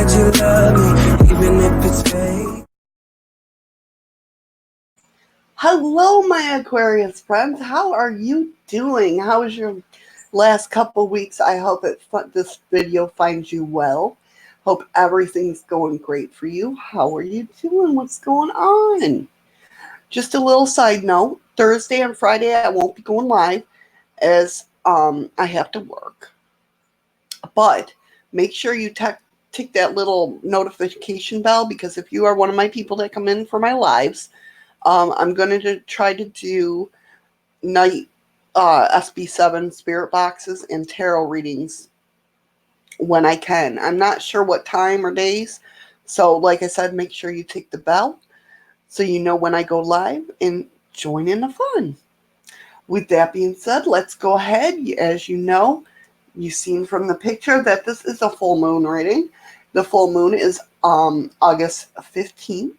that you love me, even if it's fake. Hello, my Aquarius friends. How are you doing? How was your last couple weeks? I hope this video finds you well. Hope everything's going great for you. How are you doing? What's going on? Just a little side note. Thursday and Friday I won't be going live as I have to work. But make sure you tick that little notification bell, because if you are one of my people that come in for my lives, I'm going to try to do night SB7 spirit boxes and tarot readings when I can. I'm not sure what time or days. So like I said, make sure you tick the bell so you know when I go live and join in the fun. With that being said, let's go ahead. As you know, you've seen from the picture that this is a full moon reading. The full moon is August 15th.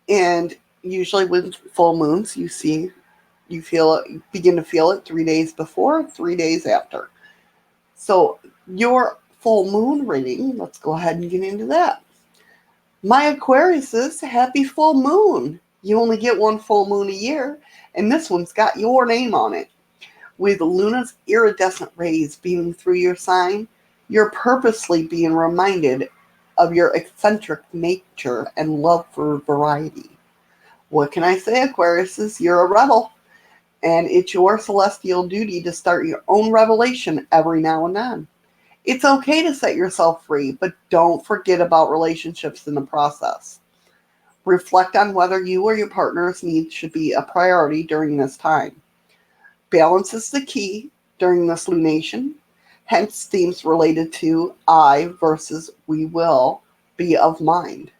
And usually with full moons, you begin to feel it 3 days before, 3 days after. So your full moon reading, let's go ahead and get into that. My Aquariuses, happy full moon. You only get one full moon a year, and this one's got your name on it. With Luna's iridescent rays beaming through your sign, you're purposely being reminded of your eccentric nature and love for variety. What can I say, Aquariuses? You're a rebel, and it's your celestial duty to start your own revelation every now and then. It's okay to set yourself free, but don't forget about relationships in the process. Reflect on whether you or your partner's needs should be a priority during this time. Balance is the key during this lunation, hence themes related to I versus we will be of mind.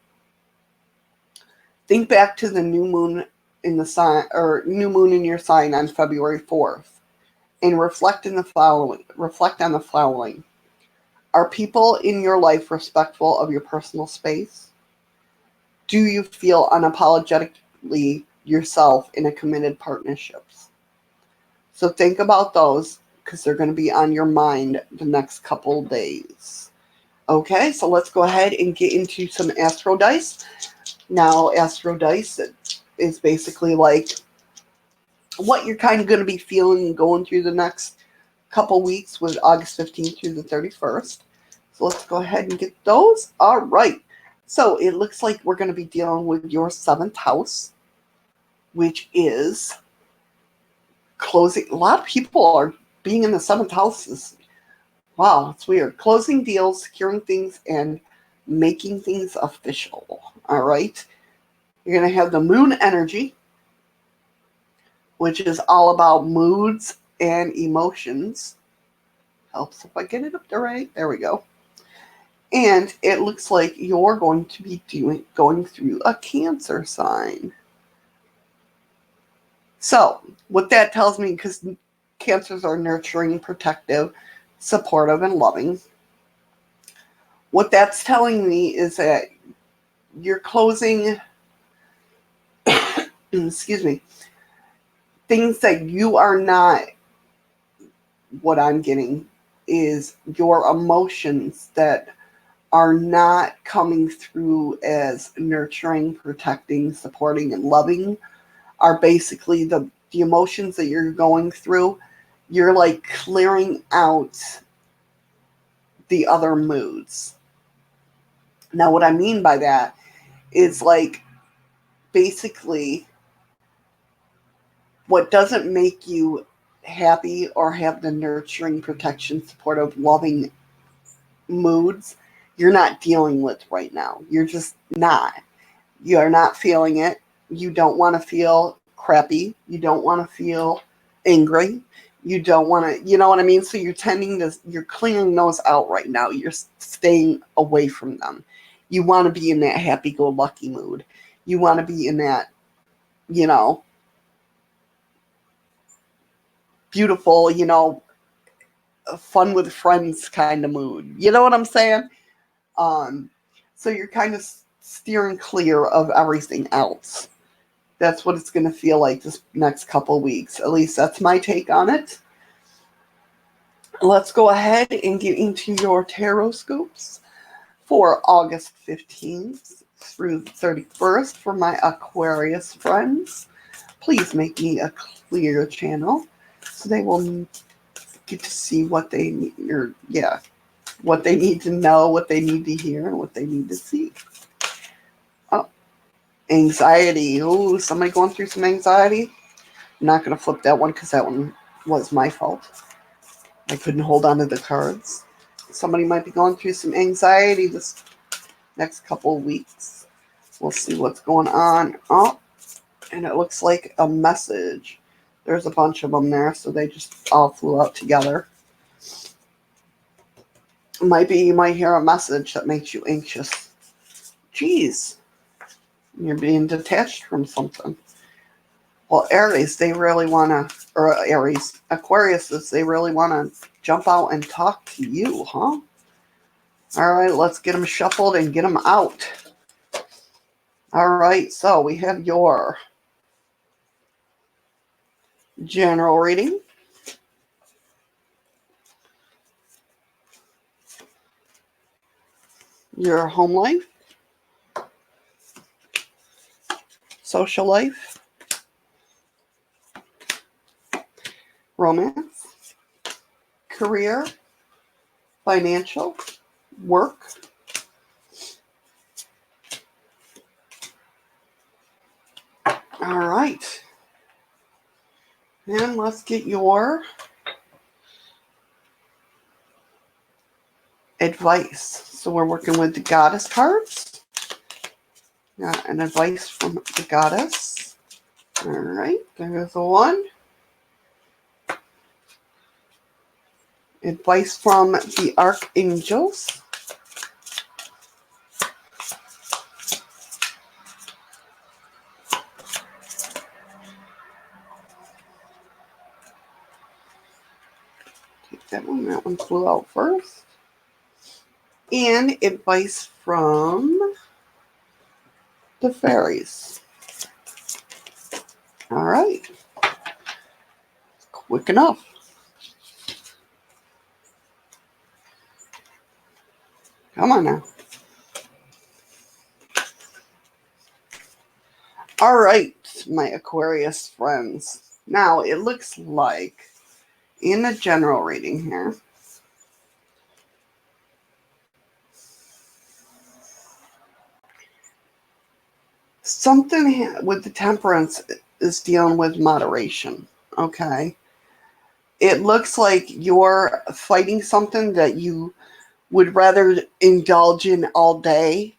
Think back to the new moon in the sign, or new moon in your sign on February 4th, and reflect on the following. Are people in your life respectful of your personal space? Do you feel unapologetically yourself in a committed partnerships? So think about those, because they're going to be on your mind the next couple days. Okay, so let's go ahead and get into some Astro Dice. Now, Astro Dice is basically like what you're kind of going to be feeling and going through the next couple weeks with August 15th through the 31st. So let's go ahead and get those. All right. So it looks like we're going to be dealing with your 7th house, which is closing. A lot of people are being in the 7th house. Wow, it's weird. Closing deals, securing things, and making things official. All right. You're going to have the moon energy, which is all about moods and emotions. Helps if I get it up there right. There we go. And it looks like you're going to be going through a Cancer sign. So what that tells me, because Cancers are nurturing, protective, supportive, and loving, what that's telling me is that you're closing, excuse me, things that you are not. What I'm getting is your emotions that are not coming through as nurturing, protecting, supporting, and loving are basically the emotions that you're going through. You're like clearing out the other moods. Now, what I mean by that is like basically what doesn't make you happy or have the nurturing, protection, supportive, loving moods, you're not dealing with right now. You're just not. You're not feeling it. You don't want to feel crappy. You don't want to feel angry. You don't want to, you know what I mean? So you're you're clearing those out right now. You're staying away from them. You want to be in that happy-go-lucky mood. You want to be in that, you know, beautiful, you know, fun with friends kind of mood. You know what I'm saying? So you're kind of steering clear of everything else. That's what it's going to feel like this next couple weeks. At least that's my take on it. Let's go ahead and get into your tarot scopes for August 15th through 31st for my Aquarius friends. Please make me a clear channel so they will get to see what they need, or what they need to know, what they need to hear, and what they need to see. Oh, anxiety. Ooh, somebody going through some anxiety? I'm not going to flip that one because that one was my fault. I couldn't hold on to the cards. Somebody might be going through some anxiety this next couple of weeks. We'll see what's going on. Oh, and it looks like a message. There's a bunch of them there, so they just all flew out together. Might be you might hear a message that makes you anxious. Jeez, you're being detached from something. Well, Aries, they really want to, or Aries, Aquariuses, they really want to jump out and talk to you, huh? All right, let's get them shuffled and get them out. All right, so we have your general reading, your home life, social life, romance, career, financial, work. All right. And let's get your advice. So we're working with the goddess cards. Got an advice from the goddess. All right. There's the one. Advice from the archangels. Take that one. That one flew out first. And advice from the fairies. All right. Quick enough. Come on now. All right, my Aquarius friends. Now, it looks like in the general reading here, something with the temperance is dealing with moderation, okay? It looks like you're fighting something that you would rather indulge in all day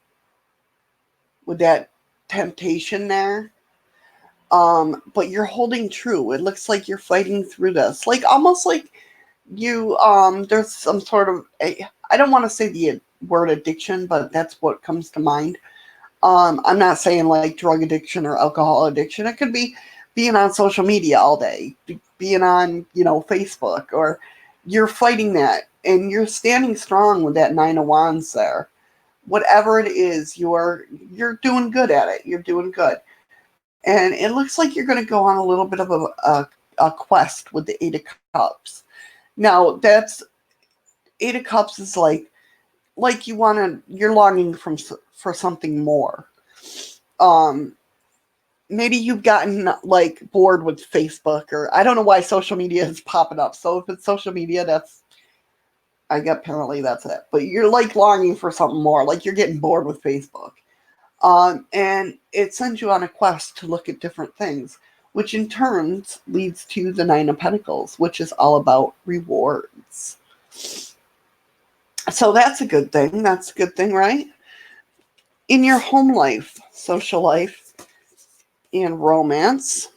with that temptation there. But you're holding true. It looks like you're fighting through this. Like almost like you there's some sort of I don't want to say the word addiction, but that's what comes to mind. I'm not saying like drug addiction or alcohol addiction. It could be being on social media all day, being on, Facebook, or you're fighting that and you're standing strong with that Nine of Wands there. Whatever it is, you're doing good at it. You're doing good. And it looks like you're going to go on a little bit of a quest with the Eight of Cups. Now, that's Eight of Cups is like you're longing for something more. Maybe you've gotten like bored with Facebook, or I don't know why social media is popping up. So if it's social media, apparently that's it. But you're like longing for something more, like you're getting bored with Facebook. And it sends you on a quest to look at different things, which in turn leads to the Nine of Pentacles, which is all about rewards. So that's a good thing. That's a good thing, right? In your home life, social life, and romance,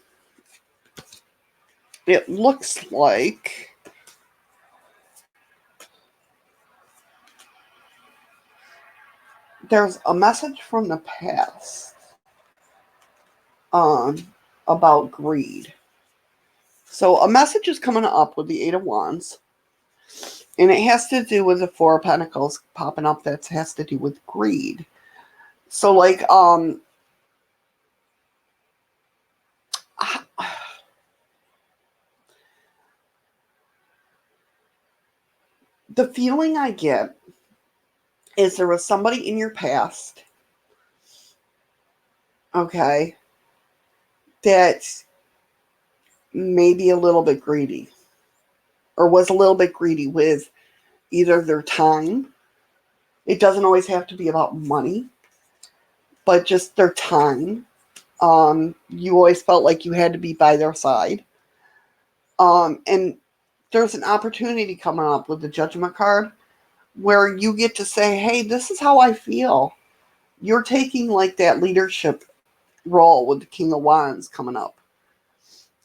it looks like there's a message from the past about greed. So a message is coming up with the Eight of Wands, and it has to do with the Four of Pentacles popping up. That has to do with greed. So like the feeling I get is there was somebody in your past, okay, that may be a little bit greedy or was a little bit greedy with either their time. It doesn't always have to be about money, but just their time. You always felt like you had to be by their side. And there's an opportunity coming up with the Judgment card where you get to say, hey, this is how I feel. You're taking like that leadership role with the King of Wands coming up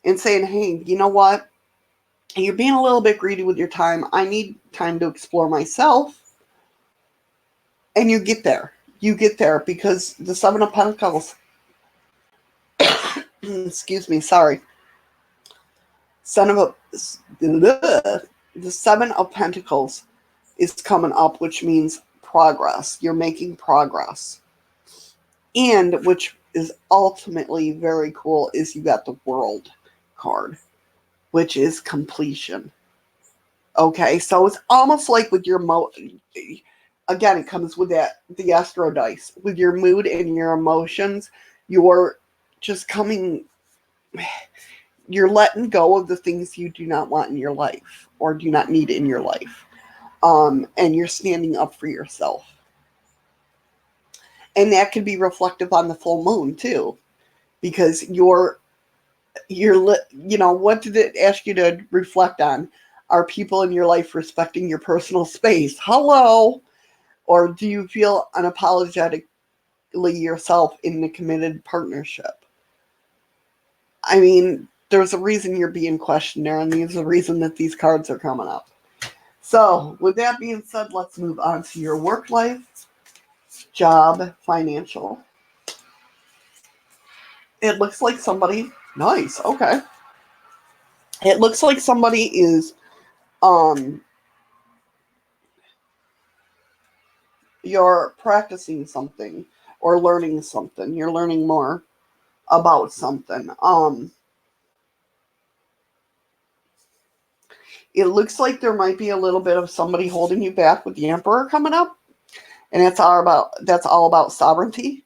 and saying, hey, you know what? You're being a little bit greedy with your time. I need time to explore myself. And you get there. You get there because the Seven of Pentacles, excuse me, sorry. The Seven of Pentacles is coming up, which means progress. You're making progress. And which is ultimately very cool is you got the World card, which is completion. Okay, so it's almost like with your again, it comes with that the Astro dice. With your mood and your emotions, you're just you're letting go of the things you do not want in your life or do not need in your life. And you're standing up for yourself. And that can be reflective on the full moon too, because what did it ask you to reflect on? Are people in your life respecting your personal space? Hello. Or do you feel unapologetically yourself in a committed partnership? I mean, there's a reason you're being questioned there, and there's a reason that these cards are coming up. So, with that being said, let's move on to your work life, job, financial. It looks like somebody, nice, okay. It looks like somebody is, you're practicing something or learning something. You're learning more about something. It looks like there might be a little bit of somebody holding you back with the Emperor coming up, and that's all about sovereignty.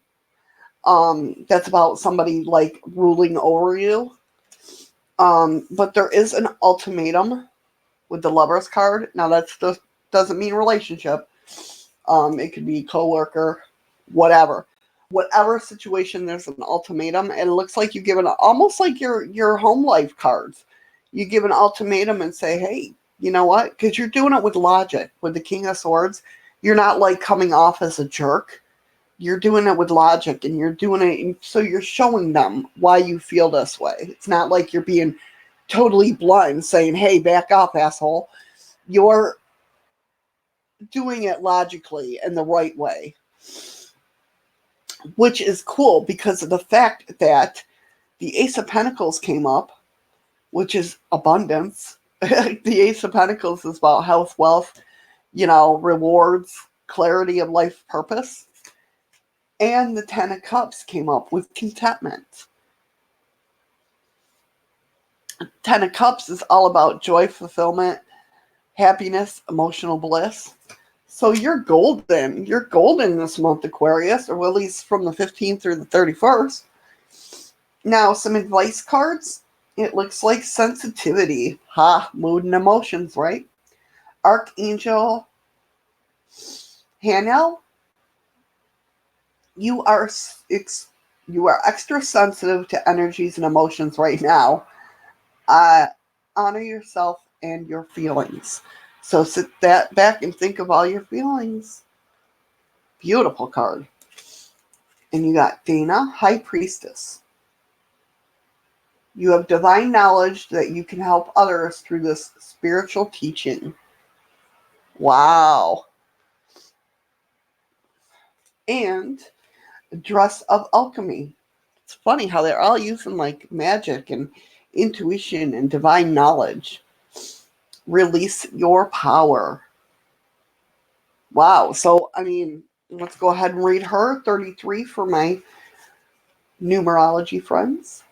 That's about somebody like ruling over you. But there is an ultimatum with the Lovers card. Now doesn't mean relationship. It could be coworker, whatever. Whatever situation, there's an ultimatum, and it looks like you give almost like your home life cards. You give an ultimatum and say, hey, you know what? Because you're doing it with logic. With the King of Swords, you're not like coming off as a jerk. You're doing it with logic, and you're doing it, so you're showing them why you feel this way. It's not like you're being totally blunt saying, hey, back up, asshole. You're doing it logically and the right way, which is cool because of the fact that the Ace of Pentacles came up, which is abundance. The Ace of Pentacles is about health, wealth, rewards, clarity of life purpose. And the Ten of Cups came up with contentment. Ten of Cups is all about joy, fulfillment, happiness, emotional bliss. So you're golden. You're golden this month, Aquarius, or at least from the 15th through the 31st. Now, some advice cards. It looks like sensitivity. Mood and emotions, right? Archangel Hanel, you are extra sensitive to energies and emotions right now. Honor yourself and your feelings. So sit that back and think of all your feelings. Beautiful card. And you got Dana, High Priestess. You have divine knowledge that you can help others through this spiritual teaching. Wow. And Dress of Alchemy. It's funny how they're all using like magic and intuition and divine knowledge. Release your power. Wow. So, I mean, let's go ahead and read her 33 for my numerology friends.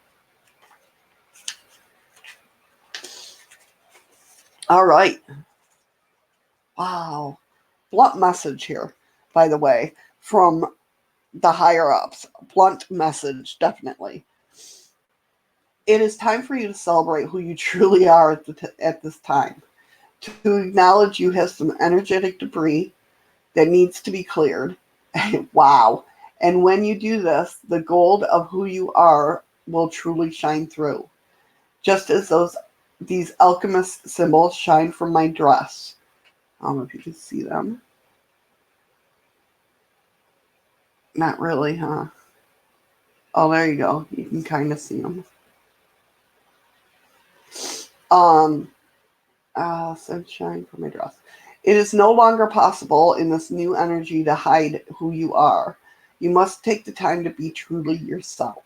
All right. Wow. What message here? by the way, from the higher ups. Blunt message, definitely. It is time for you to celebrate who you truly are at this time. To acknowledge you have some energetic debris that needs to be cleared. Wow. And when you do this, the gold of who you are will truly shine through. Just as these alchemist symbols shine from my dress. I don't know if you can see them. Not really, huh? Oh, there you go. You can kind of see them. Sunshine from my dress. It is no longer possible in this new energy to hide who you are. You must take the time to be truly yourself.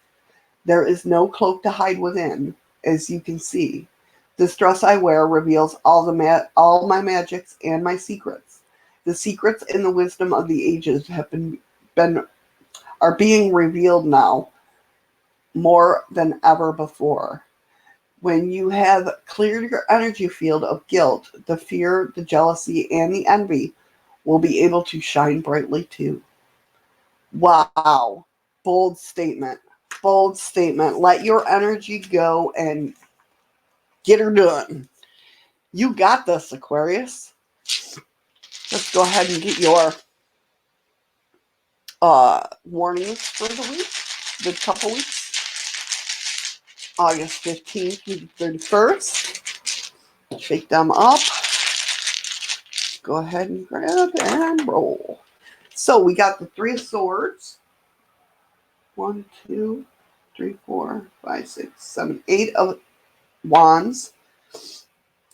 There is no cloak to hide within, as you can see. This dress I wear reveals all my magics and my secrets. The secrets and the wisdom of the ages have are being revealed now more than ever before. When you have cleared your energy field of guilt, the fear, the jealousy, and the envy will be able to shine brightly too. Wow. Bold statement. Bold statement. Let your energy go and get her done. You got this, Aquarius. Let's go ahead and get your warnings for the week, the couple weeks. August 15th through the 31st. Shake them up. Go ahead and grab and roll. So we got the Three of Swords. 1, 2, 3, 4, 5, 6, 7, 8 of Wands.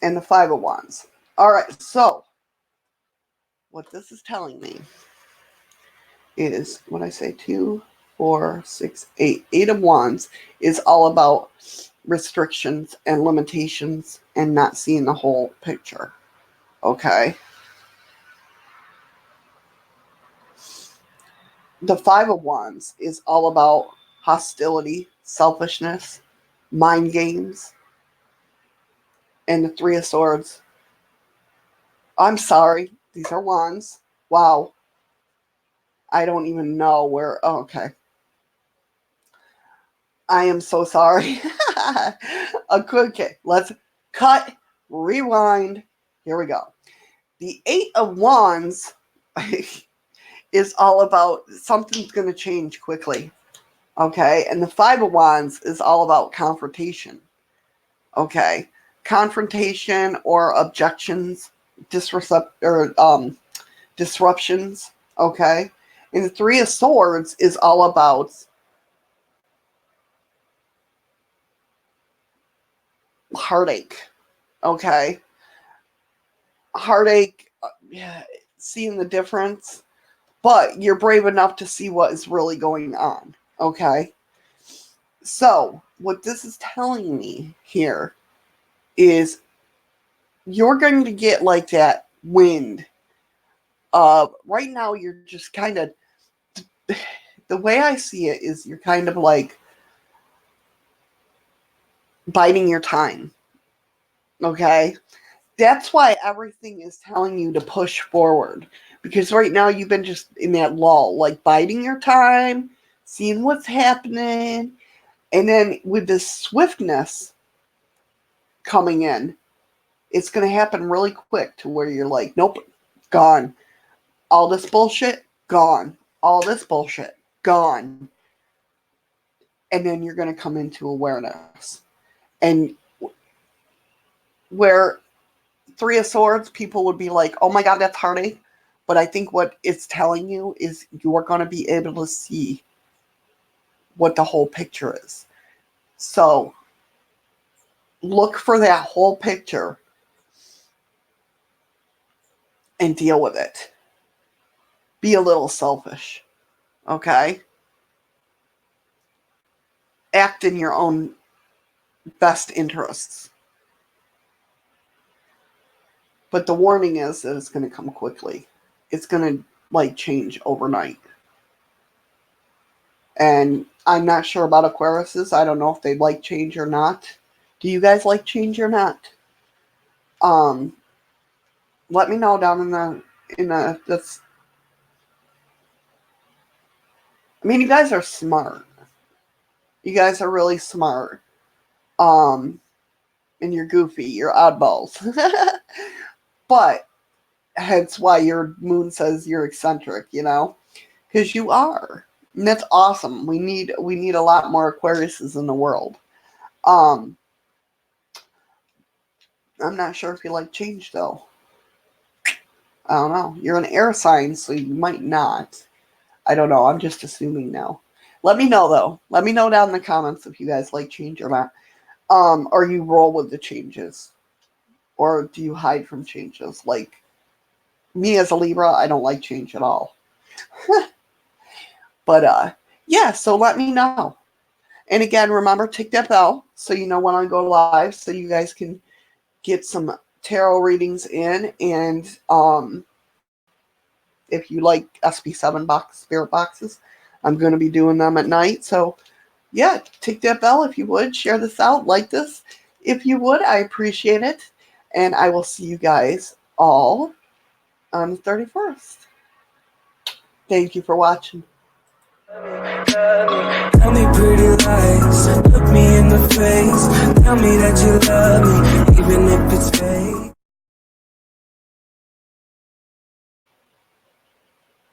And the Five of Wands. All right, so what this is telling me is, what I say, 2, 4, 6, 8. 8 of Wands is all about restrictions and limitations and not seeing the whole picture. Okay? The Five of Wands is all about hostility, selfishness, mind games. And the Three of Swords, I'm sorry, these are wands. Wow. I don't even know where. Oh, okay. I am so sorry. Okay, let's cut, rewind. Here we go. The Eight of Wands is all about something's going to change quickly. Okay, and the Five of Wands is all about confrontation. Okay, confrontation or objections, disruptions. Okay, and the Three of Swords is all about heartache. Okay, heartache. Yeah, seeing the difference, but you're brave enough to see what is really going on. Okay, so what this is telling me here is you're going to get like that wind. Right now, you're just kind of, the way I see it is you're kind of like biding your time. Okay? That's why everything is telling you to push forward. Because right now you've been just in that lull, like biding your time, seeing what's happening. And then with this swiftness coming in, it's going to happen really quick to where you're like, nope, gone. All this bullshit, gone. All this bullshit, gone. And then you're going to come into awareness. And where Three of Swords, people would be like, oh my God, that's heartache. But I think what it's telling you is you're going to be able to see what the whole picture is. So look for that whole picture and deal with it. Be a little selfish. Okay? Act in your own best interests. But the warning is that it's going to come quickly. It's going to like change overnight. And I'm not sure about Aquariuses. I don't know if they like change or not. Do you guys like change or not? Let me know down in the I mean, you guys are smart. You guys are really smart. And you're goofy. You're oddballs. But hence why your moon says you're eccentric, you know? Because you are. And that's awesome. We need a lot more Aquariuses in the world. I'm not sure if you like change though. I don't know. You're an air sign, so you might not. I don't know. I'm just assuming now. Let me know though. Let me know down in the comments if you guys like change or not. Or you roll with the changes. Or do you hide from changes? Like me as a Libra, I don't like change at all. But yeah, so let me know. And again, remember, tick that bell so you know when I go live, so you guys can get some tarot readings in. And if you like SB7 spirit boxes, I'm going to be doing them at night. So yeah, tick that bell if you would. Share this out. Like this if you would. I appreciate it. And I will see you guys all on the 31st. Thank you for watching. Tell me pretty lies, look me in the face. Tell me that you love me, even if it's fake.